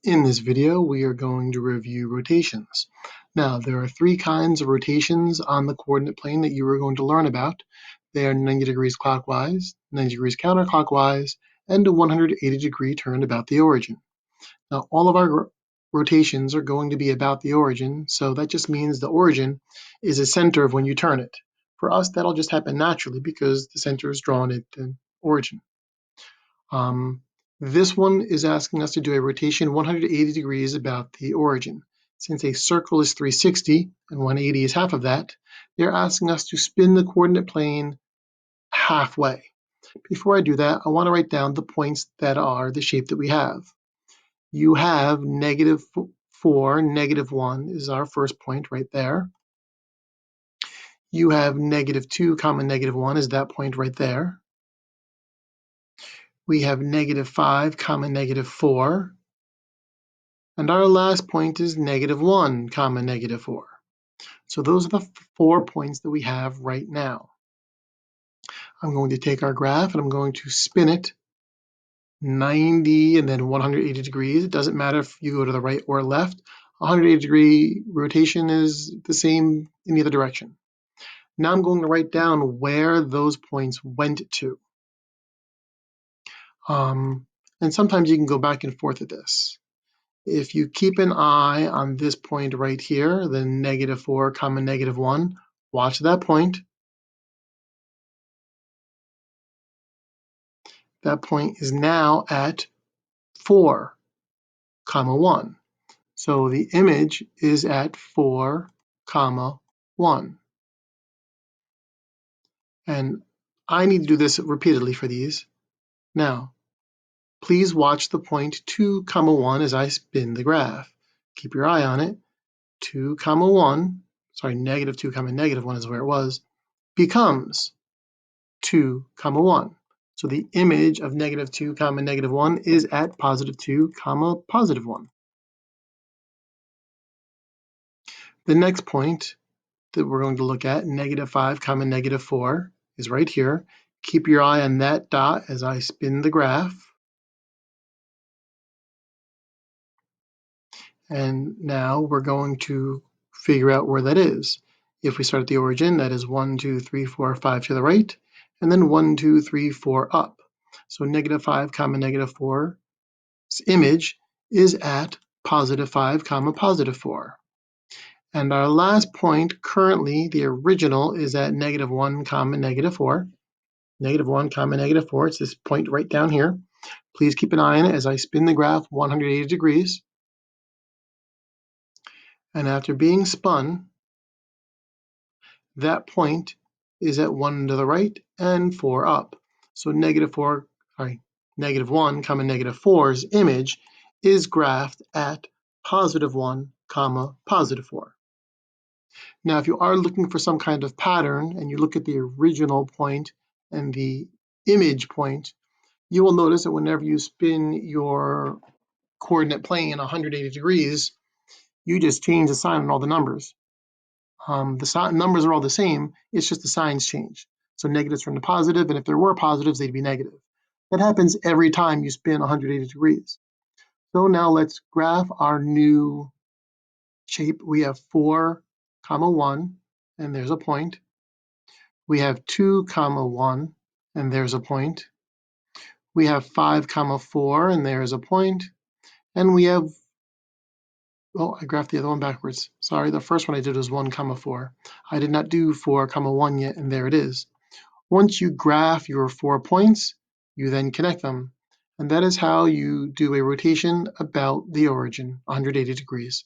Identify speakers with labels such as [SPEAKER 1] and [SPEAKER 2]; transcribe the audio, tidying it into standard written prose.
[SPEAKER 1] In this video, we are going to review rotations. Now, there are three kinds of rotations on the coordinate plane that you are going to learn about. They are 90 degrees clockwise, 90 degrees counterclockwise, and a 180-degree turn about the origin. Now, all of our rotations are going to be about the origin, so that just means the origin is the center of when you turn it. For us, that'll just happen naturally because the center is drawn at the origin. This one is asking us to do a rotation 180 degrees about the origin. Since a circle is 360 and 180 is half of that, they're asking us to spin the coordinate plane halfway. Before I do that, I want to write down the points that are the shape that we have. You have -4, -1 is our first point right there. You have -2, -1 is that point right there. We have -5, -4. And our last point is -1, -4. So those are the 4 points that we have right now. I'm going to take our graph and I'm going to spin it 90 and then 180 degrees. It doesn't matter if you go to the right or left. 180-degree rotation is the same in either direction. Now I'm going to write down where those points went to. And sometimes you can go back and forth with this. If you keep an eye on this point right here, the -4, -1, watch that point. That point is now at 4, 1. So the image is at 4, 1. And I need to do this repeatedly for these. Now, please watch the point 2, 1 as I spin the graph. Keep your eye on it. 2, 1, sorry, -2, -1 is where it was, becomes 2, 1. So the image of -2, -1 is at +2, +1. The next point that we're going to look at, -5, -4, is right here. Keep your eye on that dot as I spin the graph. And now we're going to figure out where that is. If we start at the origin, that is 1, 2, 3, 4, 5 to the right, and then 1, 2, 3, 4 up. So -5, -4's image is at +5, +4. And our last point, currently, the original is at -1, -4. -1, -4, it's this point right down here. Please keep an eye on it as I spin the graph 180 degrees. And after being spun, that point is at 1 to the right and 4 up. So -1, -4's image is graphed at +1, +4. Now, if you are looking for some kind of pattern and you look at the original point and the image point, you will notice that whenever you spin your coordinate plane 180 degrees, you just change the sign on all the numbers. The numbers are all the same, it's just the signs change. So negatives turn to positive, and if there were positives, they'd be negative. That happens every time you spin 180 degrees. So now let's graph our new shape. We have 4, 1, and there's a point. We have 2, 1, and there's a point. We have 5, 4, and there's a point. And we have, oh, I graphed the other one backwards. Sorry, the first one I did was 1, 4. I did not do 4, 1 yet, and there it is. Once you graph your 4 points, you then connect them. And that is how you do a rotation about the origin, 180 degrees.